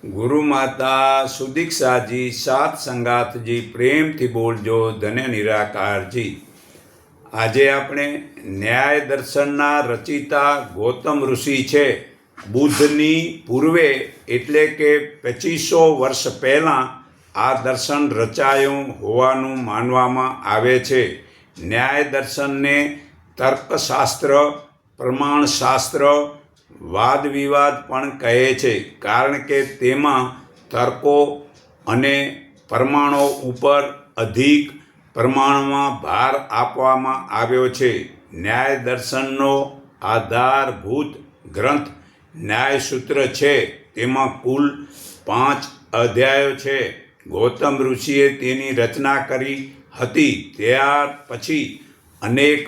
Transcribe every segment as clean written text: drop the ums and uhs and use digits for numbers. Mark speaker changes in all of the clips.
Speaker 1: ગુરુ માતા સુદીક્ષાજી સાત સંગાતજી પ્રેમથી બોલજો ધન્ય નિરાકારજી। આજે આપણે ન્યાય દર્શનના રચિતા ગૌતમ ઋષિ છે। બુદ્ધની પૂર્વે એટલે કે 2500 વર્ષ પહેલાં આ દર્શન રચાયું હોવાનું માનવામાં આવે છે। ન્યાય દર્શનને તર્કશાસ્ત્ર, પ્રમાણશાસ્ત્ર, વાદ વિવાદ પણ કહે છે, કારણ કે તેમાં તર્કો અને પ્રમાણો ઉપર અધિક પ્રમાણમાં ભાર આપવામાં આવ્યો છે। ન્યાય દર્શનનો આધારભૂત ગ્રંથ ન્યાયસૂત્ર છે। તેમાં કુલ 5 અધ્યાયો છે। ગૌતમ ઋષિએ તેની રચના કરી હતી। ત્યાર પછી અનેક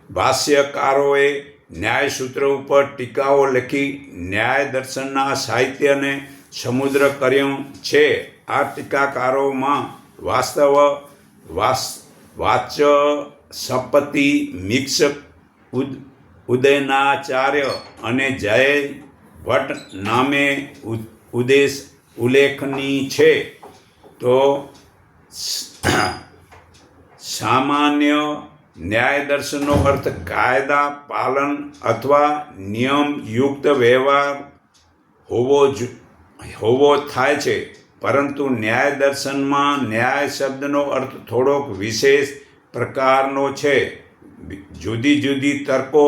Speaker 1: ભાષ્યકારોએ ન્યાયસૂત્ર ઉપર ટીકાઓ લખી ન્યાય દર્શનના સાહિત્યને સમૃદ્ધ કર્યું છે। આ ટીકાકારોમાં વાચસ્પતિ, મિક્સ, ઉદયનાચાર્ય અને જય ભટ્ટ નામે ઉલ્લેખનીય છે। તો સામાન્ય ન્યાય દર્શનનો અર્થ કાયદા પાલન અથવા નિયમયુક્ત વ્યવહાર હોવો થાય છે, પરંતુ ન્યાય દર્શનમાં ન્યાય શબ્દનો અર્થ થોડોક વિશેષ પ્રકારનો છે। જુદી જુદી તર્કો,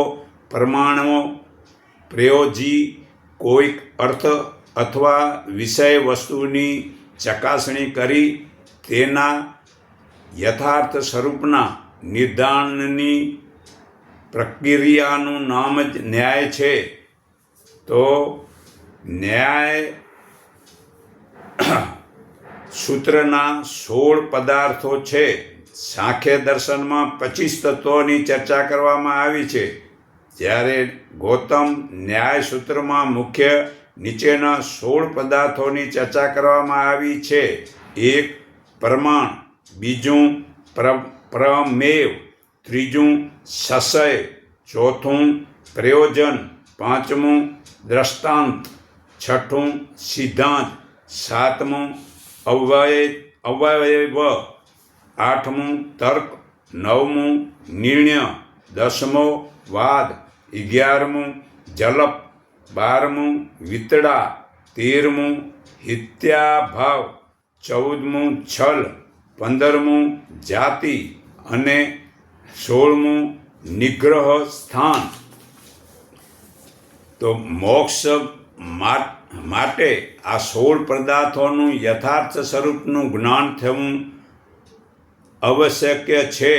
Speaker 1: પ્રમાણો પ્રયોજી કોઈક અર્થ અથવા વિષય વસ્તુની ચકાસણી કરી તેના યથાર્થ સ્વરૂપના નિર્ધારણની પ્રક્રિયાનું નામ જ ન્યાય છે। તો ન્યાય સૂત્રના 16 પદાર્થો છે। સાંખ્ય દર્શનમાં 25 તત્વોની ચર્ચા કરવામાં આવી છે, જ્યારે ગૌતમ ન્યાય સૂત્રમાં મુખ્ય નીચેના 16 પદાર્થોની ચર્ચા કરવામાં આવી છે। 1. પ્રમાણ, બીજું પ્રમેય, ત્રીજું સંશય, ચોથું પ્રયોજન, પાંચમું દ્રષ્ટાંત, છઠ્ઠું સિદ્ધાંત, સાતમું અવયવ, આઠમું તર્ક, નવમું નિર્ણય, 10મો વાદ, 11મું જલ્પ, 12મું વિતડા, 13મું હિત્યાભાવ, 14મું છલ, 15મું જાતિ અને 16મું નિગ્રહ સ્થાન। તો મોક્ષ માટે આ 16 પદાર્થોનું યથાર્થ સ્વરૂપનું જ્ઞાન થવું આવશ્યક છે।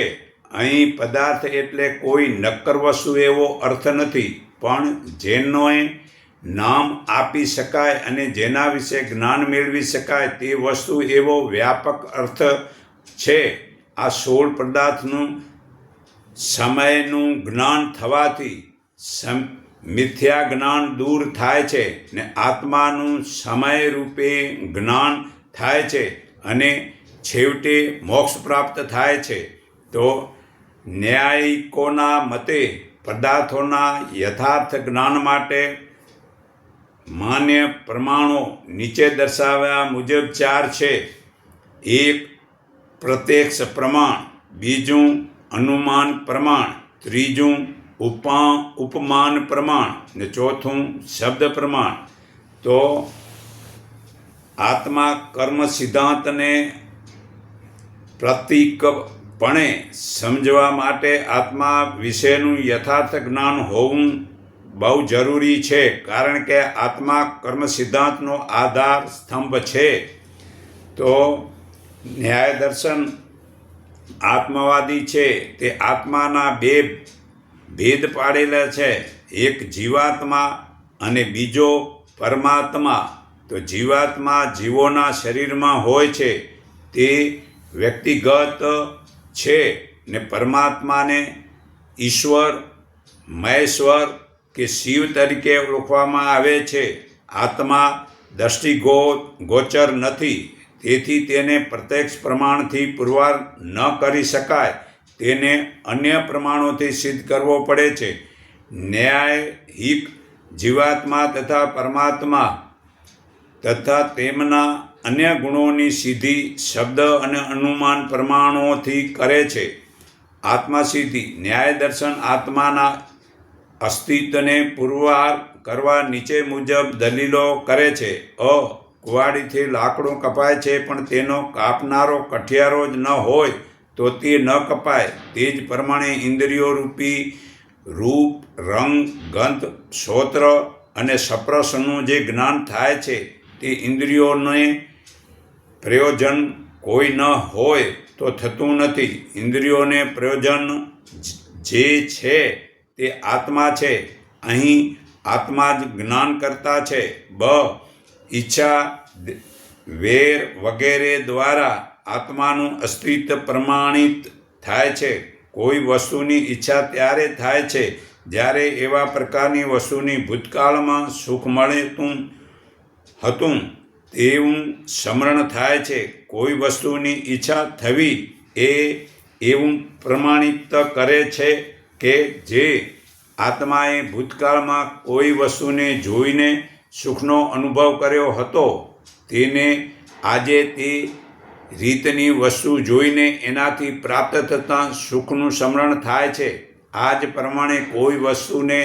Speaker 1: અહીં પદાર્થ એટલે કોઈ નક્કર વસ્તુ એવો અર્થ નથી, પણ જેનોએ નામ આપી શકાય અને જેના વિશે જ્ઞાન મેળવી શકાય તે વસ્તુ એવો વ્યાપક અર્થ છે। આ 16 પદાર્થનું સમયનું જ્ઞાન થવાથી મિથ્યા જ્ઞાન દૂર થાય છે ને આત્માનું સમય રૂપે જ્ઞાન થાય છે અને છેવટે મોક્ષ પ્રાપ્ત થાય છે। તો ન્યાયિકોના મતે પદાર્થોના યથાર્થ જ્ઞાન માટે માન્ય પ્રમાણો નીચે દર્શાવ્યા મુજબ 4 છે। 1. પ્રત્યક્ષ પ્રમાણ, બીજું અનુમાન પ્રમાણ, ત્રીજું ઉપમાન પ્રમાણ ને ચોથું શબ્દ પ્રમાણ। તો આત્મા કર્મ સિદ્ધાંતને પ્રતીકપણે સમજવા માટે આત્મા વિશેનું યથાર્થ જ્ઞાન હોવું બહુ જરૂરી છે, કારણ કે આત્મા કર્મ સિદ્ધાંતનો આધાર સ્તંભ છે। તો ન્યાય દર્શન આત્મવાદી છે। તે આત્માના 2 ભેદ પાડેલા છે, એક જીવાત્મા અને બીજો પરમાત્મા। તો જીવાત્મા જીવોના શરીરમાં હોય છે, તે વ્યક્તિગત છે ને પરમાત્માને ઈશ્વર, મહેશ્વર કે શિવ તરીકે ઓળખવામાં આવે છે। આત્મા દ્રષ્ટિગોચર નથી, તેથી તેને પ્રત્યક્ષ પ્રમાણથી પુરવાર ન કરી શકાય, તેને અન્ય પ્રમાણોથી સિદ્ધ કરવો પડે છે। ન્યાયિક જીવાત્મા તથા પરમાત્મા તથા તેમના અન્ય ગુણોની સિદ્ધિ શબ્દ અને અનુમાન પ્રમાણોથી કરે છે. આત્મસિદ્ધિ ન્યાય દર્શન આત્માના અસ્તિત્વને પુરવાર કરવા નીચે મુજબ દલીલો કરે છે. કુવાડીથી લાકડું કપાય છે, પણ તેનો કાપનારો કઠિયારો જ ન હોય તો તે ન કપાય. તે જ પ્રમાણે ઇન્દ્રિયો રૂપી રૂપ, રંગ, ગંધ, શ્રોત્ર અને સ્પર્શનું જે જ્ઞાન થાય છે તે ઇન્દ્રિયોને પ્રયોજન કોઈ ન હોય તો થતું નથી. ઇન્દ્રિયોને પ્રયોજન જે છે તે આત્મા છે. અહીં આત્મા જ જ્ઞાન કરતા છે. ઈચ્છા, વેર વગેરે દ્વારા આત્માનું અસ્તિત્વ પ્રમાણિત થાય છે. કોઈ વસ્તુની ઈચ્છા ત્યારે થાય છે જ્યારે એવા પ્રકારની વસ્તુની ભૂતકાળમાં સુખ મળતું હતું તેવું સ્મરણ થાય છે. કોઈ વસ્તુની ઈચ્છા થવી એ એવું પ્રમાણિત કરે છે કે જે આત્માએ ભૂતકાળમાં કોઈ વસ્તુને જોઈને સુખનો અનુભવ કર્યો હતો તેને આજે તે રીતની વસ્તુ જોઈને એનાથી પ્રાપ્ત થતાં સુખનું સ્મરણ થાય છે. આ જ પ્રમાણે કોઈ વસ્તુને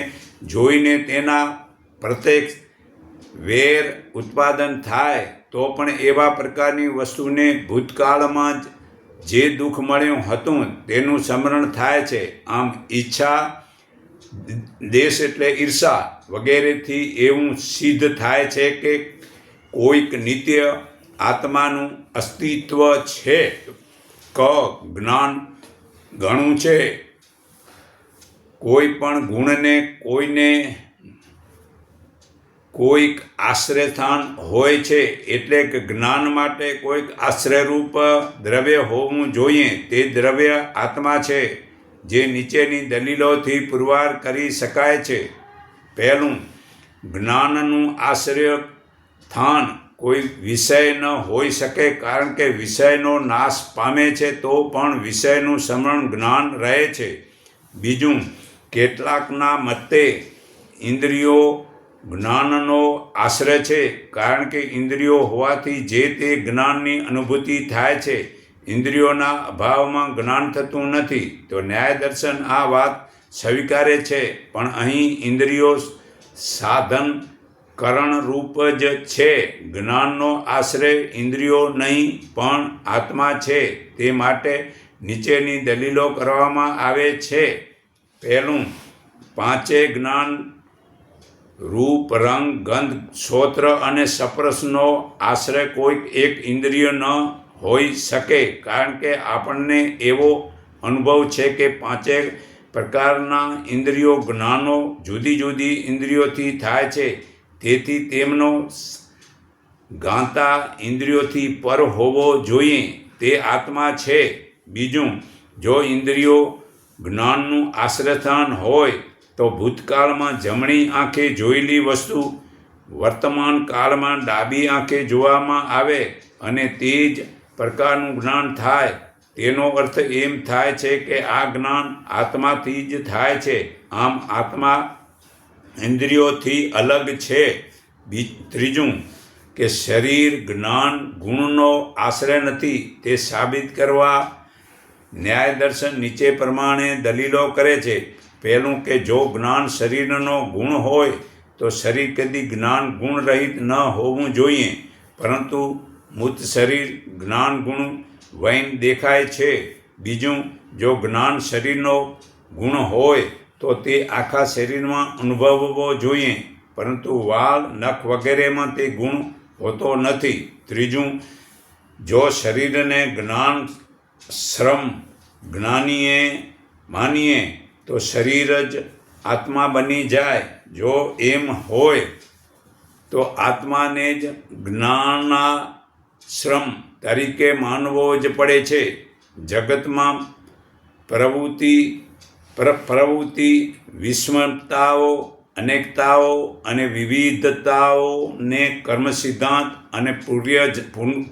Speaker 1: જોઈને તેના પ્રત્યક્ષ વેર ઉત્પાદન થાય તો પણ એવા પ્રકારની વસ્તુને ભૂતકાળમાં જે દુઃખ મળ્યું હતું તેનું સ્મરણ થાય છે. આમ ઈચ્છા, દેશ એટલે ઈર્ષા વગેરેથી એવું સિદ્ધ થાય છે કે કોઈક નિત્ય આત્માનું અસ્તિત્વ છે. જ્ઞાન ઘણું છે. કોઈ પણ ગુણને કોઈક આશ્રયસ્થાન હોય છે. એટલે કે જ્ઞાન માટે કોઈક આશ્રયરૂપ દ્રવ્ય હોવું જોઈએ. તે દ્રવ્ય આત્મા છે, જે નીચેની દલીલોથી પુરવાર કરી શકાય છે. પહેલું, જ્ઞાનનું આશ્રય સ્થાન કોઈ વિષય ન હોઈ શકે, કારણ કે વિષયનો નાશ પામે છે તો પણ વિષયનું સ્મરણ જ્ઞાન રહે છે. બીજું, કેટલાકના મતે ઇન્દ્રિયો જ્ઞાનનો આશ્રય છે, કારણ કે ઇન્દ્રિયો હોવાથી જે તે જ્ઞાનની અનુભૂતિ થાય છે. ઇન્દ્રિયોના અભાવમાં જ્ઞાન થતું નથી. તો ન્યાય દર્શન આ વાત સ્વીકારે છે, પણ અહીં ઇન્દ્રિયો સાધન કરણરૂપ જ છે. જ્ઞાનનો આશ્રય ઇન્દ્રિયો નહીં પણ આત્મા છે. તે માટે નીચેની દલીલો કરવામાં આવે છે. પહેલું, પાંચે જ્ઞાન રૂપ, રંગ, ગંધ, શ્રોત્ર અને સ્પર્શનો આશ્રય કોઈક એક ઇન્દ્રિય ન હોઈ શકે, કારણ કે આપણને એવો અનુભવ છે કે પાંચે પ્રકારના ઇન્દ્રિયો જ્ઞાનો જુદી જુદી ઇન્દ્રિયોથી થાય છે. તેથી તેમનો ગાંતા ઇન્દ્રિયોથી પર હોવો જોઈએ. તે આત્મા છે. બીજું, જો ઇન્દ્રિયો જ્ઞાનનું આશ્રયસ્થાન હોય તો ભૂતકાળમાં જમણી આંખે જોયેલી વસ્તુ વર્તમાન કાળમાં ડાબી આંખે જોવામાં આવે અને તે જ પ્રકારનું જ્ઞાન થાય. તેનો અર્થ એમ થાય છે કે આ જ્ઞાન આત્માથી જ થાય છે. આમ આત્મા ઇન્દ્રિયોથી અલગ છે. ત્રીજું, કે શરીર જ્ઞાન ગુણનો આશ્રય નથી. તે સાબિત કરવા ન્યાય દર્શન નીચે પ્રમાણે દલીલો કરે છે. પહેલું, કે જો જ્ઞાન શરીરનો ગુણ હોય તો શરીર કદી જ્ઞાન ગુણ રહિત ન હોવું જોઈએ, પરંતુ મૂર્ત શરીર જ્ઞાન ગુણ વહીન દેખાય છે. બીજું, જો જ્ઞાન શરીરનો ગુણ હોય તો તે આખા શરીરમાં અનુભવવો જોઈએ, પરંતુ વાળ, નખ વગેરેમાં તે ગુણ હોતો નથી. ત્રીજું, જો શરીરને જ્ઞાન શ્રમ જ્ઞાનીએ માનીએ તો શરીર જ આત્મા બની જાય. જો એમ હોય તો આત્માને જ જ્ઞાનાશ્રમ તરીકે માનવો જ પડે છે. જગતમાં પ્રવૃત્તિ, વિષમતાઓ, અનેકતાઓ અને વિવિધતાઓને કર્મ સિદ્ધાંત અને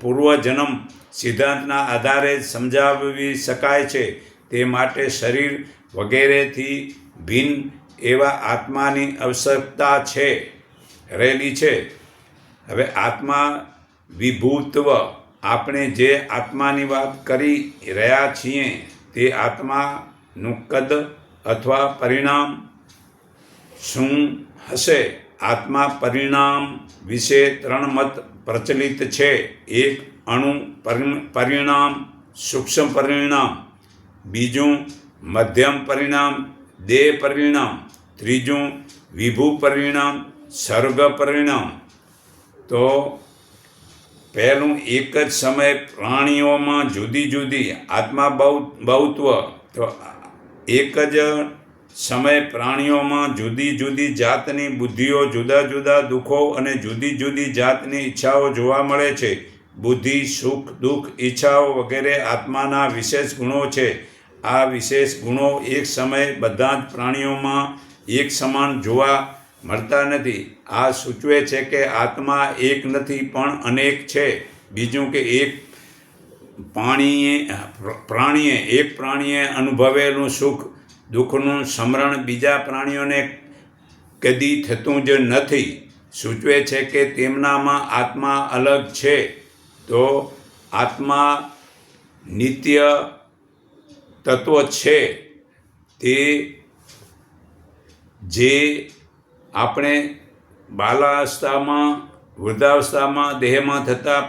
Speaker 1: પૂર્વજન્મ સિદ્ધાંતના આધારે સમજાવી શકાય છે. તે માટે શરીર વગેરેથી ભિન્ન એવા આત્માની આવશ્યકતા રહેલી છે. હવે આત્મા વિભૂત્વ, આપણે જે આત્માની વાત કરી રહ્યા છીએ તે આત્માનું કદ અથવા પરિણામ શું હશે? આત્મા પરિણામ વિશે 3 મત પ્રચલિત છે. એક, અણુ પરિણામ, સૂક્ષ્મ પરિણામ. બીજું, મધ્યમ પરિણામ, દેહ પરિણામ. ત્રીજું, વિભુ પરિણામ, સર્ગ પરિણામ. તો પહેલું, એક જ સમયે પ્રાણીઓમાં જુદી જુદી આત્મા બહુત્વ. તો એક જ સમયે પ્રાણીઓમાં જુદી જુદી જાતની બુદ્ધિઓ, જુદા જુદા દુઃખો અને જુદી જુદી જાતની ઈચ્છાઓ જોવા મળે છે. બુદ્ધિ, સુખ, દુઃખ, ઈચ્છાઓ વગેરે આત્માના વિશેષ ગુણો છે. આ વિશેષ ગુણો એક સમયે બધા જ પ્રાણીઓમાં એક સમાન જોવા મળતા નથી. આ સૂચવે છે કે આત્મા એક નથી પણ અનેક છે. બીજું કે એક પ્રાણીએ અનુભવેલું સુખ દુઃખનું સ્મરણ બીજા પ્રાણીઓને કદી થતું જ નથી. સૂચવે છે કે તેમનામાં આત્મા અલગ છે. તો આત્મા નિત્ય તત્વ છે. તે જે આપણે બાલાવસ્થામાં, વૃદ્ધાવસ્થામાં દેહમાં થતા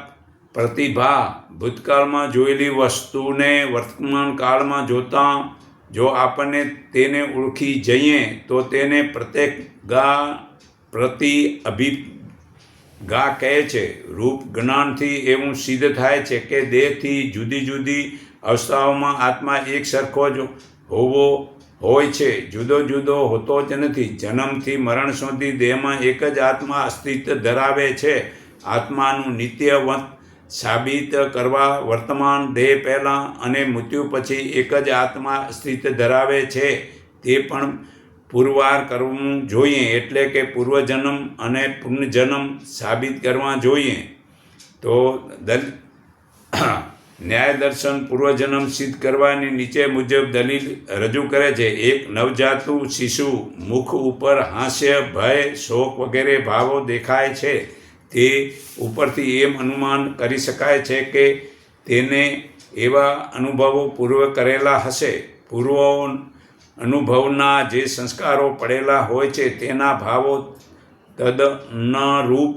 Speaker 1: પ્રતિભા, ભૂતકાળમાં જોયેલી વસ્તુને વર્તમાન કાળમાં જોતા જો આપણને તેને ઓળખી જઈએ તો તેને અભિગા કહે છે. રૂપ જ્ઞાનથી એવું સિદ્ધ થાય છે કે દેહથી જુદી જુદી અવસ્થાઓમાં આત્મા એક સરખો જ હોય છે, જુદો જુદો હોતો જ નથી. જન્મથી મરણ સુધી દેહમાં એક જ આત્મા અસ્તિત્વ ધરાવે છે. આત્માનું નિત્યવત સાબિત કરવા વર્તમાન દેહ પહેલાં અને મૃત્યુ પછી એક જ આત્મા અસ્તિત્વ ધરાવે છે તે પણ પુરવાર કરવું જોઈએ. એટલે કે પૂર્વજન્મ અને પુનર્જન્મ સાબિત કરવા જોઈએ. તો ન્યાય દર્શન પૂર્વજન્મ સિદ્ધ કરવાની નીચે મુજબ દલીલ રજૂ કરે છે. એક, નવજાતું શિશુ મુખ ઉપર હાસ્ય, ભય, શોક વગેરે ભાવો દેખાય છે. તે ઉપરથી એમ અનુમાન કરી શકાય છે કે તેને એવા અનુભવો પૂર્વ કરેલા હશે. પૂર્વ અનુભવના જે સંસ્કારો પડેલા હોય છે તેના ભાવો તદનુરૂપ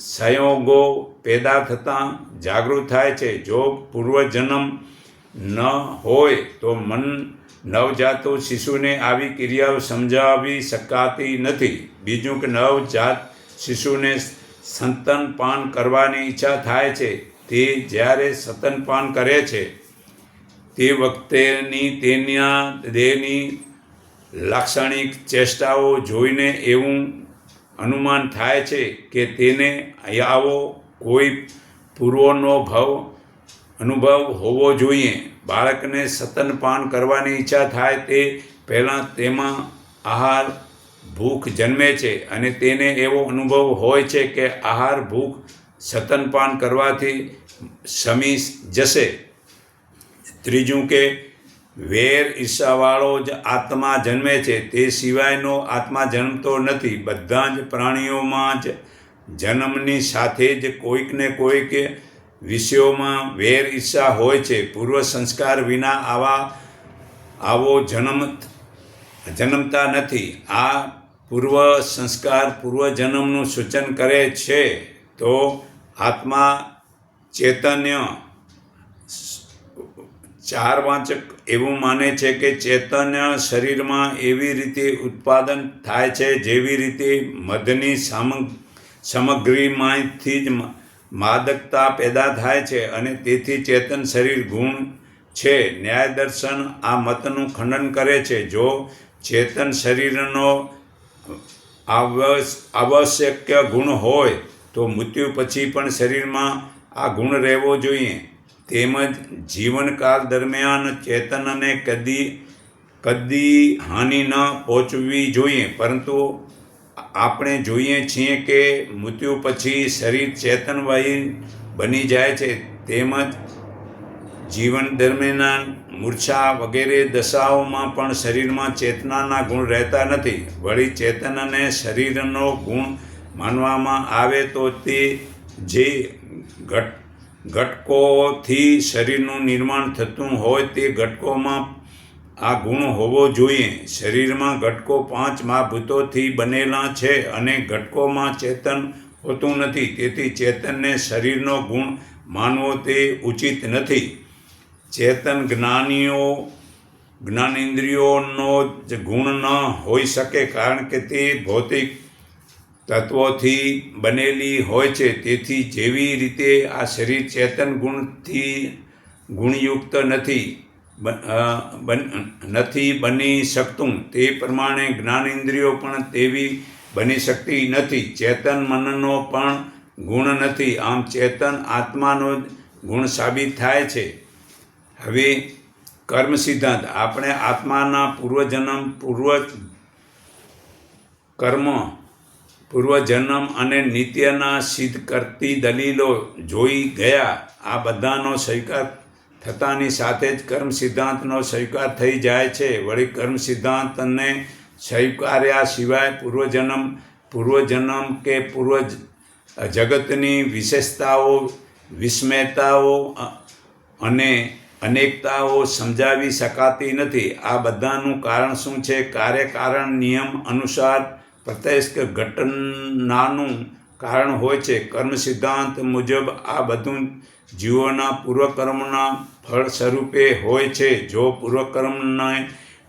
Speaker 1: સંયોગો પેદા થતાં જાગૃત થાય છે. જો પૂર્વજન્મ ન હોય તો નવજાત શિશુને આવી ક્રિયાઓ સમજાવી શકાતી નથી. બીજું કે નવજાત શિશુને સ્તનપાન કરવાની ઈચ્છા થાય છે. તે જ્યારે સ્તનપાન કરે છે તે વખતેની તેના દેહની લાક્ષણિક ચેષ્ટાઓ જોઈને એવું અનુમાન થાય છે કે તેને આવો કોઈ પૂર્વનો અનુભવ હોવો જોઈએ. બાળકને સ્તનપાન કરવાની ઈચ્છા થાય તે પહેલાં તેમાં આહાર ભૂખ જન્મે છે અને તેને એવો અનુભવ હોય છે કે આહાર ભૂખ સ્તનપાન કરવાથી શમી જશે. ત્રીજું કે વેર ઈર્ષાવાળો જ આત્મા જન્મે છે, તે સિવાયનો આત્મા જન્મતો નથી. બધા જ પ્રાણીઓમાં જ જન્મની સાથે જ કોઈકને કોઈક વિષયોમાં વેર ઈર્ષા હોય છે. પૂર્વ સંસ્કાર વિના આવો જન્મતા નથી. આ પૂર્વ સંસ્કાર પૂર્વજન્મનું સૂચન કરે છે. તો આત્મા ચૈતન્ય, ચાર વાચક એવું માને છે કે ચૈતન્ય શરીરમાં એવી રીતે ઉત્પાદન થાય છે જેવી રીતે મધની સામગ્રીમાંથી જ માદકતા પેદા થાય છે અને તેથી ચેતન શરીર ગુણ છે. ન્યાય દર્શન આ મતનું ખંડન કરે છે. જો ચેતન શરીરનો આવશ્યક ગુણ હોય તો મૃત્યુ પછી પણ શરીરમાં આ ગુણ રહેવો જોઈએ. તેમજ જીવનકાળ દરમિયાન ચેતનને કદી હાનિ ન પહોંચવી જોઈએ. પરંતુ આપણે જોઈએ છીએ કે મૃત્યુ પછી શરીર ચેતનવાહી બની જાય છે. તેમજ જીવન દરમિયાન મૂર્છા વગેરે દશાઓમાં પણ શરીરમાં ચેતનાના ગુણ રહેતા નથી. વળી ચેતનને શરીરનો ગુણ માનવામાં આવે તો તે જે ઘટકોથી શરીરનું નિર્માણ થતું હોય તે ઘટકોમાં આ ગુણ હોવો જોઈએ. શરીરમાં ઘટકો 5 મહાભૂતોથી બનેલા છે અને ઘટકોમાં ચેતન હોતું નથી. તેથી ચેતનને શરીરનો ગુણ માનવો તે ઉચિત નથી. ચેતન જ્ઞાનેન્દ્રિયોનો જ ગુણ ન હોઈ શકે, કારણ કે તે ભૌતિક તત્વોથી બનેલી હોય છે. તેથી જેવી રીતે આ શરીર ચેતન ગુણથી ગુણયુક્ત નથી બની શકતું, તે પ્રમાણે જ્ઞાનેન્દ્રિયો પણ તેવી બની શકતી નથી. ચેતન મનનો પણ ગુણ નથી. આમ ચેતન આત્માનો જ ગુણ સાબિત થાય છે. હવે કર્મ સિદ્ધાંત. આપણે આત્માના પૂર્વજન્મ અને નિત્યના સિદ્ધ કરતી દલીલો જોઈ ગયા. આ બધાનો સ્વીકાર થતાની સાથે જ કર્મ સિદ્ધાંતનો સ્વીકાર થઈ જાય છે. વળી કર્મ સિદ્ધાંતને સ્વીકાર્યા સિવાય પૂર્વજન્મ કે પૂર્વ જગતની વિશેષતાઓ, વિસ્મયતાઓ અને અનેકતાઓ સમજાવી શકાતી નથી. આ બધાનું કારણ શું છે? કાર્યકારણ નિયમ અનુસાર પ્રત્યેક ઘટનાનું કારણ હોય છે. કર્મ સિદ્ધાંત મુજબ આ બધું જીવોના પૂર્વકર્મના ફળ સ્વરૂપે હોય છે. જો પૂર્વકર્મને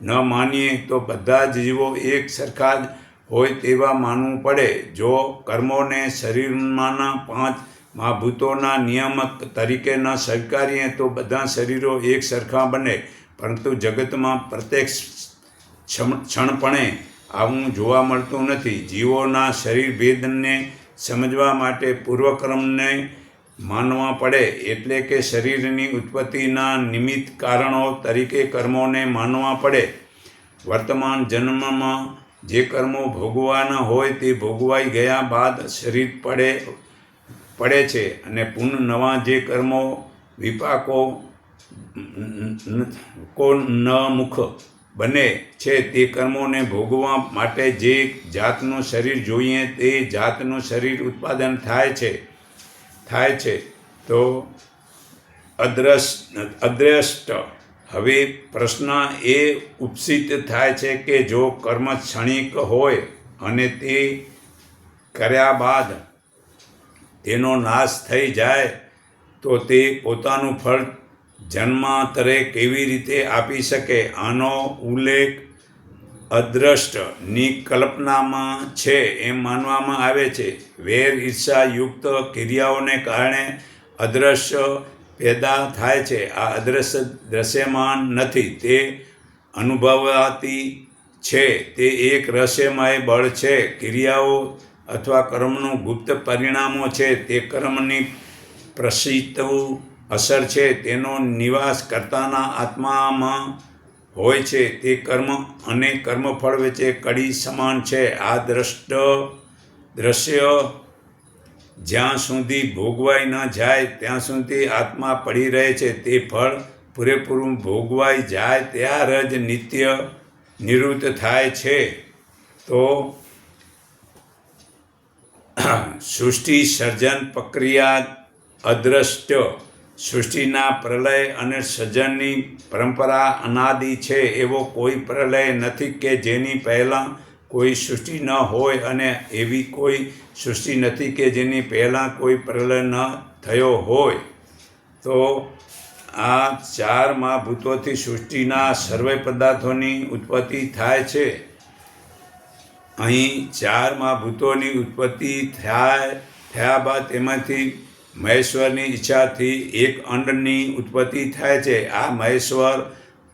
Speaker 1: ન માનીએ તો બધા જ જીવો એક સરખા જ હોય તેવા માનવું પડે. જો કર્મોને શરીરમાંના 5 મહાભૂતોના નિયામક તરીકે ન સ્વીકારીએ તો બધા શરીરો એક સરખા બને. પરંતુ જગતમાં પ્રત્યેક ક્ષણપણે આવું જોવા મળતું નથી. જીવોના શરીર ભેદને સમજવા માટે પૂર્વકર્મને માનવા પડે. એટલે કે શરીરની ઉત્પત્તિના નિમિત્ત કારણો તરીકે કર્મોને માનવા પડે. વર્તમાન જન્મમાં જે કર્મો ભોગવવાના હોય તે ભોગવાઈ ગયા બાદ શરીર પડે છે અને પુનઃ નવા જે કર્મો વિપાકો નમુખ બને છે તે કર્મોને ભોગવવા માટે જે જાતનું શરીર જોઈએ તે જાતનું શરીર ઉત્પાદન થાય છે. તો અદ્રષ્ટ. હવે પ્રશ્ન એ ઉપસ્થિત થાય છે કે જો કર્મ ક્ષણિક હોય અને તે કર્યા બાદ તેનો નાશ થઈ જાય તો તે પોતાનું ફળ જન્માંતરે કેવી રીતે આપી શકે? આનો ઉલ્લેખ અદ્રષ્ટની કલ્પનામાં છે એમ માનવામાં આવે છે. વેર ઈર્ષા યુક્ત ક્રિયાઓને કારણે અદ્રશ્ય પેદા થાય છે. આ અદ્રશ્ય દ્રશ્યમાન નથી, તે અનુભવાતી છે. તે એક રહસ્યમય બળ છે. ક્રિયાઓ અથવા કર્મનું ગુપ્ત પરિણામો છે. તે કર્મની પ્રસિદ્ધ અસર છે. તેનો નિવાસ કર્તાના આત્મામાં હોય છે. તે કર્મ અને કર્મફળ વચ્ચે કડી સમાન છે. આ દ્રશ્ય જ્યાં સુધી ભોગવાઈ ન જાય ત્યાં સુધી આત્મા પડી રહે છે. તે ફળ પૂરેપૂરું ભોગવાઈ જાય ત્યારે જ નિત્ય નિવૃત્ત થાય છે. તો સૃષ્ટિ સર્જન પ્રક્રિયા અદ્રષ્ટ. સૃષ્ટિના પ્રલય અને સર્જનની પરંપરા અનાદિ છે. એવો કોઈ પ્રલય નથી કે જેની પહેલાં કોઈ સૃષ્ટિ ન હોય અને એવી કોઈ સૃષ્ટિ નથી કે જેની પહેલાં કોઈ પ્રલય ન થયો હોય. તો આ 4 મહાભૂતોથી સૃષ્ટિના સર્વે પદાર્થોની ઉત્પત્તિ થાય છે. અહીં 4 મહાભૂતોની ઉત્પત્તિ થયા બાદ તેમાંથી મહેશ્વરની ઈચ્છાથી એક અંડની ઉત્પત્તિ થાય છે. આ મહેશ્વર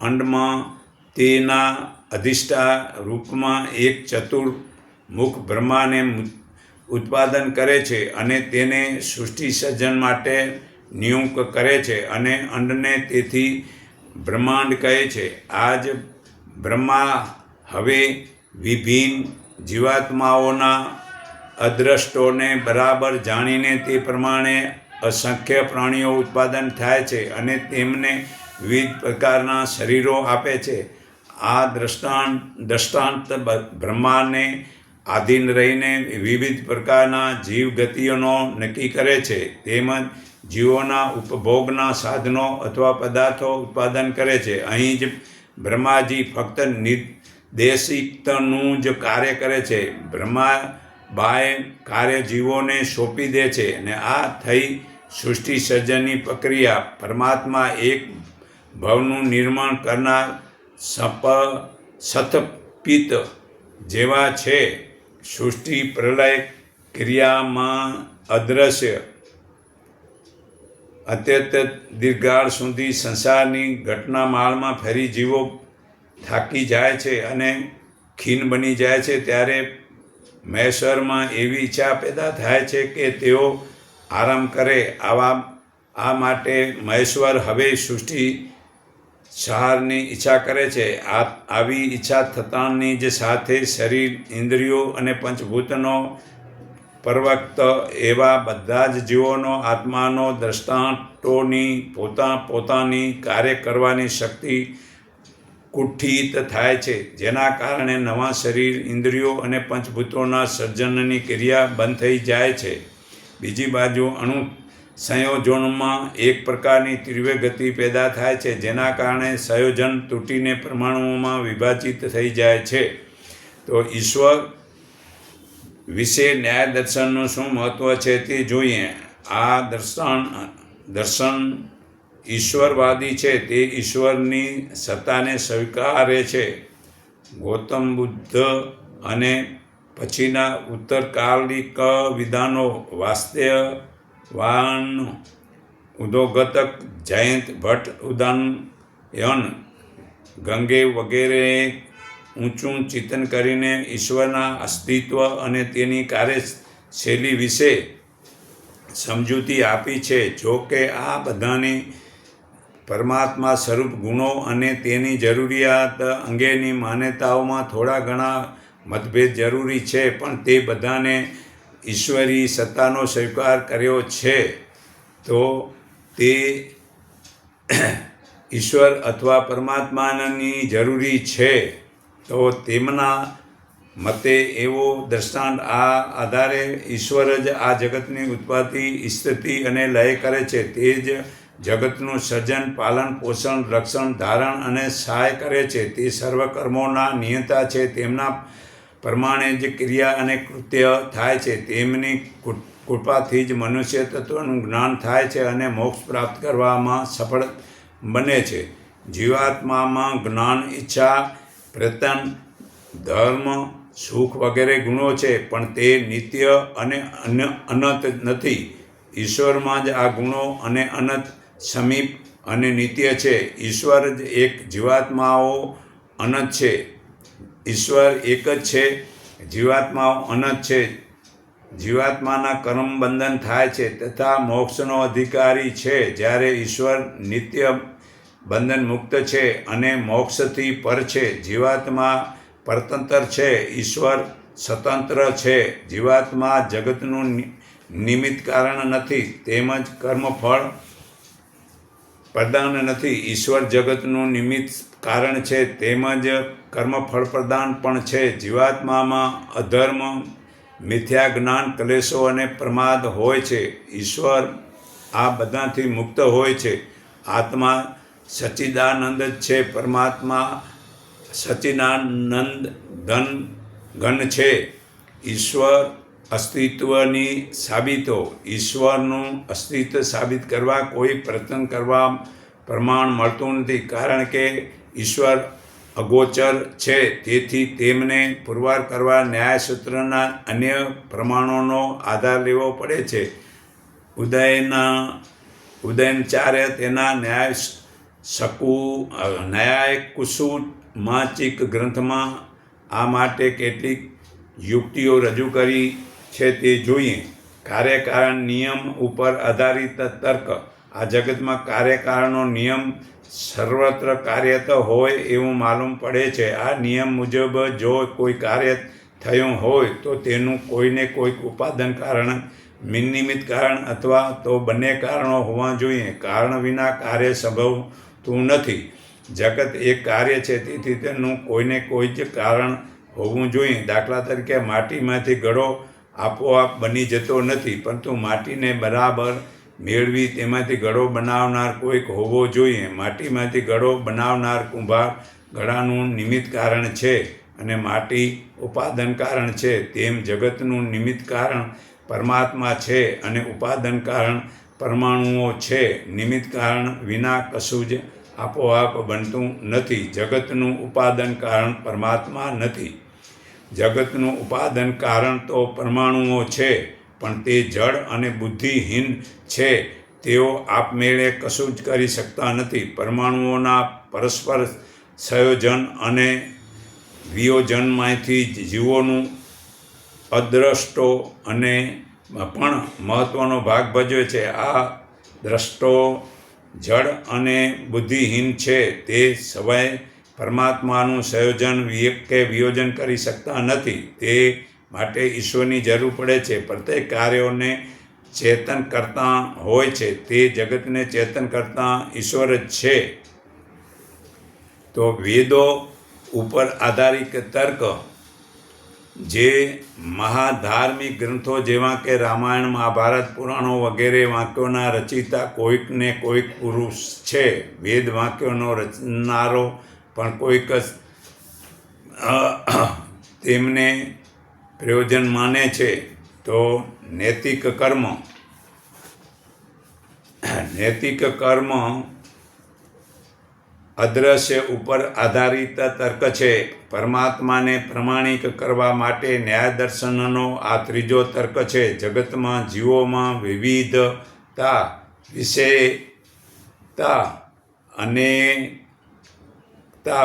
Speaker 1: અંડમાં તેના અધિષ્ઠા રૂપમાં એક ચતુર્મુખ બ્રહ્માને ઉત્પાદન કરે છે અને તેને સૃષ્ટિ સર્જન માટે નિયુક્ત કરે છે અને અંડને તેથી બ્રહ્માંડ કહે છે. આ જ બ્રહ્મા હવે વિભિન્ન જીવાત્માઓના અદ્રષ્ટોને બરાબર જાણીને તે પ્રમાણે અસંખ્ય પ્રાણીઓ ઉત્પાદન થાય છે અને તેમને વિવિધ પ્રકારના શરીરો આપે છે. આ દ્રષ્ટાંત બ્રહ્માને આધીન રહીને વિવિધ પ્રકારના જીવ ગતિઓનો નક્કી કરે છે. તેમજ જીવોના ઉપભોગના સાધનો અથવા પદાર્થો ઉત્પાદન કરે છે. અહીં જ બ્રહ્માજી ફક્ત નિર્દેશિતનું જ કાર્ય કરે છે. બ્રહ્મા બાહ્ય કાર્ય જીવોને સોંપી દે છે અને આ થઈ સૃષ્ટિ સર્જનની પ્રક્રિયા. પરમાત્મા એક ભવનું નિર્માણ કરનાર સતપિત જેવા છે. સૃષ્ટિ પ્રલય ક્રિયામાં અદ્રશ્ય અત્યંત દીર્ઘકાળ સુધી સંસારની ઘટનામાળમાં ફરી જીવો થાકી જાય છે અને ખીન બની જાય છે ત્યારે મહેશ્વરમાં એવી ઈચ્છા પેદા થાય છે કે તેઓ આરામ કરે. આ માટે મહેશ્વર હવે સૃષ્ટિ સંહારની ઈચ્છા કરે છે. આવી ઈચ્છા થતાની જ સાથે શરીર, ઇન્દ્રિયો અને પંચભૂતનો પરવક્ત એવા બધા જ જીવોનો આત્માનો દ્રષ્ટાંતોની પોતાની કાર્ય કરવાની શક્તિ કુંઠિત થાય છે, જેના કારણે નવા શરીર, ઇન્દ્રિયો અને પંચભૂતોના સર્જનની ક્રિયા બંધ થઈ જાય છે. બીજી બાજુ અણુ સંયોજનોમાં એક પ્રકારની તીવ્ર ગતિ પેદા થાય છે, જેના કારણે સંયોજન તૂટીને પરમાણુઓમાં વિભાજિત થઈ જાય છે. તો ઈશ્વર વિશે ન્યાય દર્શનનું શું મહત્ત્વ છે તે જોઈએ. આ દર્શન ઈશ્વરવાદી છે. તે ઈશ્વરની સત્તાને સ્વીકારે છે. ગૌતમ બુદ્ધ અને પછીના ઉત્તરકાલિક વિદ્વાનો વાસ્તવાયન, ઉદ્યોગતક, જયંત ભટ્ટ, ઉદયન ગંગે વગેરેએ ઊંચું ચિંતન કરીને ઈશ્વરના અસ્તિત્વ અને તેની કાર્યશૈલી વિશે સમજૂતી આપી છે. જો કે આ બધાની પરમાત્મા સ્વરૂપ ગુણો અને તેની જરૂરિયાત અંગેની માન્યતાઓમાં થોડા ઘણા મતભેદ જરૂરી છે, પણ તે બધાને ઈશ્વરી સત્તાનો સ્વીકાર કર્યો છે. તો તે ઈશ્વર અથવા પરમાત્માની જરૂરી છે. તો તેમના મતે એવો દૃષ્ટાંત આધારે ઈશ્વર જ આ જગતની ઉત્પત્તિ, સ્થિતિ અને લય કરે છે. તે જ જગતનું સર્જન, પાલન, પોષણ, રક્ષણ, ધારણ અને સહાય કરે છે. તે સર્વ કર્મોના નિયંતા છે. તેમના પ્રમાણે જ ક્રિયા અને કૃત્ય થાય છે. તેમની કૃપાથી જ મનુષ્ય તત્વનું જ્ઞાન થાય છે અને મોક્ષ પ્રાપ્ત કરવામાં સફળ બને છે. જીવાત્મામાં જ્ઞાન, ઈચ્છા, પ્રયત્ન, ધર્મ, સુખ વગેરે ગુણો છે, પણ તે નિત્ય અને અનંત નથી. ઈશ્વરમાં જ આ ગુણો અને અનંત, સમીપ અને નિત્ય છે. ઈશ્વર જ એક, જીવાત્માઓ અનંત છે. ઈશ્વર એક જ છે, જીવાત્માઓ અનંત છે. જીવાત્માના કર્મ બંધન થાય છે તથા મોક્ષનો અધિકારી છે, જ્યારે ઈશ્વર નિત્ય બંધન મુક્ત છે અને મોક્ષથી પર છે. જીવાત્મા પરતંત્ર છે, ઈશ્વર સ્વતંત્ર છે. જીવાત્મા જગતનું નિમિત્ત કારણ નથી, તેમજ કર્મફળ પ્રદાન નથી. ઈશ્વર જગતનું નિમિત્ત કારણ છે, તેમજ કર્મફળ પ્રદાન પણ છે. જીવાત્મામાં અધર્મ, મિથ્યા જ્ઞાન, ક્લેશો અને પ્રમાદ હોય છે. ઈશ્વર આ બધાથી મુક્ત હોય છે. આત્મા સચ્ચિદાનંદ જ છે. પરમાત્મા સચ્ચિદાનંદ ઘન છે. ઈશ્વર અસ્તિત્વની સાબિતો. ઈશ્વરનું અસ્તિત્વ સાબિત કરવા કોઈ પ્રયત્ન કરવા પ્રમાણ મળતું નથી, કારણ કે ઈશ્વર અગોચર છે. તેથી તેમને પુરવાર કરવા ન્યાયસૂત્રના અન્ય પ્રમાણોનો આધાર લેવો પડે છે. ઉદયનાચાર્ય તેના ન્યાયકુસુમાચિક ગ્રંથમાં આ માટે કેટલીક યુક્તિઓ રજૂ કરી છે તે જોઈએ. કાર્યકારણ નિયમ ઉપર આધારિત તર્ક. આ જગતમાં કાર્યકારણનો નિયમ સર્વત્ર કાર્યરત હોય એવું માલુમ પડે છે. આ નિયમ મુજબ જો કોઈ કાર્ય થયું હોય તો તેનું કોઈને કોઈક ઉપાદાન કારણ, નિમિત્ત કારણ અથવા તો બંને કારણો હોવા જોઈએ. કારણ વિના કાર્ય સંભવતું નથી. જગત એક કાર્ય છે, તેથી તેનું કોઈને કોઈ જ કારણ હોવું જોઈએ. દાખલા તરીકે માટીમાંથી ઘડો આપોઆપ બની જતો નથી, પરંતુ માટીને બરાબર મેળવી તેમાંથી ઘડો બનાવનાર કોઈક હોવો જોઈએ. માટીમાંથી ઘડો બનાવનાર કુંભાર ઘડાનું નિમિત્ત કારણ છે અને માટી ઉપાદાન કારણ છે. તેમ જગતનું નિમિત્ત કારણ પરમાત્મા છે અને ઉપાદાન કારણ પરમાણુઓ છે. નિમિત્ત કારણ વિના કશું જ આપોઆપ બનતું નથી. જગતનું ઉપાદાન કારણ પરમાત્મા નથી. જગતનું ઉપાદાન કારણ તો પરમાણુઓ છે, પણ તે જડ અને બુદ્ધિહીન છે. તેઓ આપમેળે કશું જ કરી શકતા નથી. પરમાણુઓના પરસ્પર સંયોજન અને વિયોજનમાંથી જીવોનું અદ્રષ્ટો અને પણ મહત્વનો ભાગ ભજવે છે. આ દ્રષ્ટો જડ અને બુદ્ધિહીન છે. તે સવાય પરમાત્માનું સંયોજન કે વિયોજન કરી શકતા નથી. તે માટે ઈશ્વરની જરૂર પડે છે. પ્રત્યેક કાર્યોને ચેતન કરતા હોય છે. તે જગતને ચેતન કરતા ઈશ્વર જ છે. તો વેદો ઉપર આધારિત તર્ક, જે મહાધાર્મિક ગ્રંથો જેવા કે રામાયણ, મહાભારત, પુરાણો વગેરે વાક્યોના રચયિતા કોઈક ને કોઈક પુરુષ છે. વેદ વાક્યોનો રચનારો પણ કોઈક તેમને પ્રયોજન માને છે. તો નૈતિક કર્મ અદ્રશ્ય ઉપર આધારિત તર્ક છે. પરમાત્માને પ્રમાણિક કરવા માટે ન્યાય દર્શનનો આ ત્રીજો તર્ક છે. જગતમાં જીવોમાં વિવિધતા, વિષયતા, અનેકતા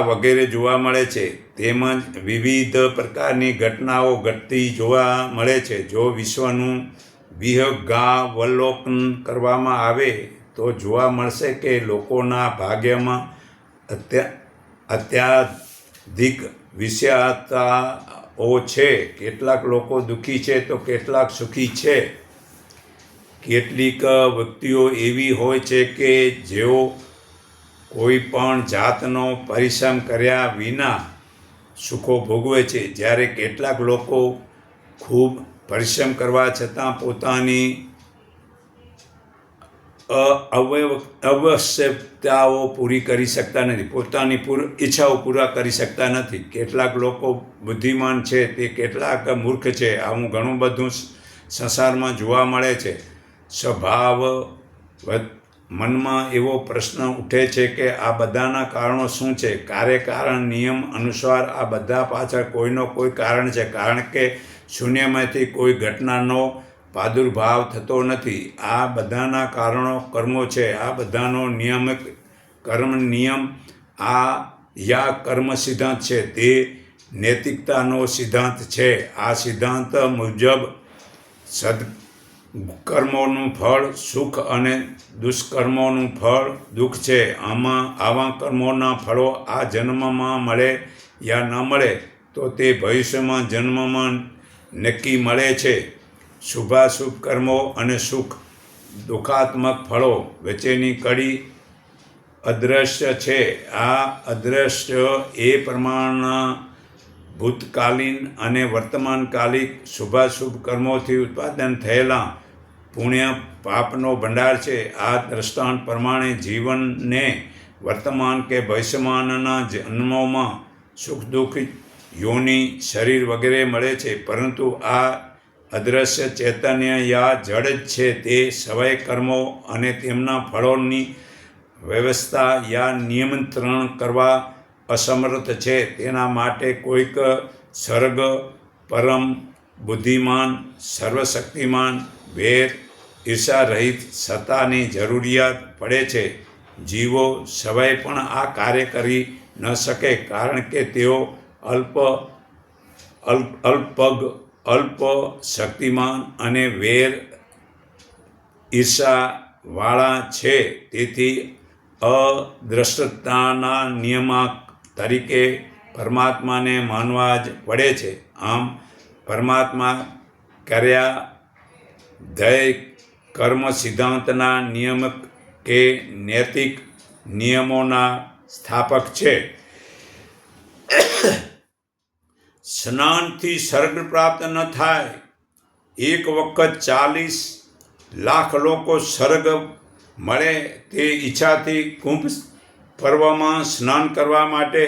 Speaker 1: વગેરે જોવા મળે છે. તેમજ વિવિધ પ્રકારની ઘટનાઓ ઘટતી જોવા મળે છે. જો વિશ્વનું વિહંગાવલોકન કરવામાં આવે તો જોવા મળશે કે લોકોના ભાગ્યમાં અત્યાધિક વિષયતાઓ છે. કેટલાક લોકો દુઃખી છે તો કેટલાક સુખી છે. કેટલીક વ્યક્તિઓ એવી હોય છે કે જેઓ કોઈ પણ જાતનો પરિશ્રમ કર્યા વિના સુખો ભોગવે છે, જ્યારે કેટલાક લોકો ખૂબ પરિશ્રમ કરવા છતાં પોતાની આવશ્યકતાઓ પૂરી કરી શકતા નથી, પોતાની ઈચ્છાઓ પૂરા કરી શકતા નથી. કેટલાક લોકો બુદ્ધિમાન છે, તે કેટલાક મૂર્ખ છે. આવું ઘણું બધું સંસારમાં જોવા મળે છે. સ્વભાવ મનમાં એવો પ્રશ્ન ઉઠે છે કે આ બધાના કારણો શું છે? કાર્યકારણ નિયમ અનુસાર આ બધા પાછળ કોઈનો કોઈ કારણ છે, કારણ કે શૂન્યમાંથી કોઈ ઘટનાનો પ્રાદુર્ભાવ થતો નથી. આ બધાના કારણો કર્મો છે. આ બધાનો નિયામક કર્મ નિયમ યા કર્મ સિદ્ધાંત છે. તે નૈતિકતાનો સિદ્ધાંત છે. આ સિદ્ધાંત મુજબ સદકર્મોનું ફળ સુખ અને દુષ્કર્મોનું ફળ દુઃખ છે. આવા કર્મોના ફળો આ જન્મમાં મળે યા ન મળે તો તે ભવિષ્યમાં જન્મમાં નક્કી મળે છે. શુભાશુભ કર્મો અને સુખ દુઃખાત્મક ફળો વચ્ચેની કડી અદ્રશ્ય છે. આ અદ્રશ્ય એ પ્રમાણના ભૂતકાલીન અને વર્તમાનકાલિક શુભાશુભ કર્મોથી ઉત્પાદન થયેલા પુણ્ય પાપનો ભંડાર છે. આ દ્રષ્ટાંત પ્રમાણે જીવનને વર્તમાન કે ભવિષ્યમાનના જન્મોમાં સુખ દુઃખ, યોનિ, શરીર વગેરે મળે છે, પરંતુ આ અદ્રશ્ય ચૈતન્ય યા જડ જ છે. તે સવાય કર્મો અને તેમના ફળોની વ્યવસ્થા યા નિયંત્રણ કરવા અસમર્થ છે. તેના માટે કોઈક સર્ગ, પરમ બુદ્ધિમાન, સર્વશક્તિમાન, વેર ઈર્ષા રહિત સત્તાની જરૂરિયાત પડે છે. જીવો સવાય પણ આ કાર્ય કરી ન શકે, કારણ કે તેઓ અલ્પ શક્તિમાન અને વેર ઈર્ષાવાળા છે. તેથી અદ્રષ્ટતાના નિયામક તરીકે પરમાત્માને માનવા જ પડે છે. આમ પરમાત્મા ધ્યેય કર્મ સિદ્ધાંતના નિયામક કે નૈતિક નિયમોના સ્થાપક છે. સ્નાનથી સ્વર્ગ પ્રાપ્ત ન થાય. એક વખત 40 લાખ લોકો સ્વર્ગ મળે તે ઈચ્છાથી કુંભ પર્વમાં સ્નાન કરવા માટે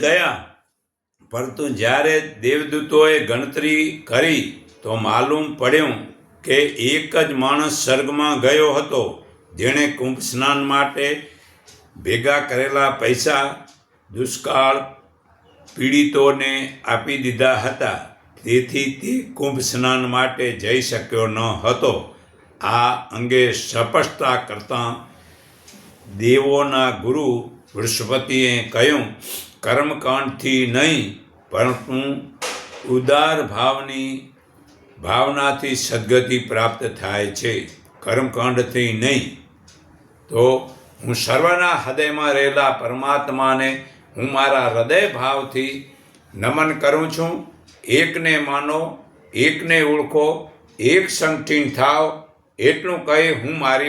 Speaker 1: ગયા, પરંતુ જ્યારે દેવદૂતોએ ગણતરી કરી તો માલુમ પડ્યું કે એક જ માણસ સ્વર્ગમાં ગયો હતો, જેણે કુંભ સ્નાન માટે ભેગા કરેલા પૈસા દુષ્કાળ પીડિતોને આપી દીધા હતા. તેથી તે કુંભ સ્નાન માટે જઈ શક્યો ન હતો. આ અંગે સ્પષ્ટતા કરતાં દેવોના ગુરુ બૃહસ્પતિએ કહ્યું, કર્મકાંડથી નહીં પરંતુ ઉદાર ભાવનાથી સદગતિ પ્રાપ્ત થાય છે, કર્મકાંડથી નહીં. તો હું સર્વના હૃદયમાં રહેલા પરમાત્માને હું મારા હૃદય ભાવથી નમન કરું છું. એકને માનો, એકને ઓળખો, એક સંગઠિત થાવ, એટલું કહી હું મારી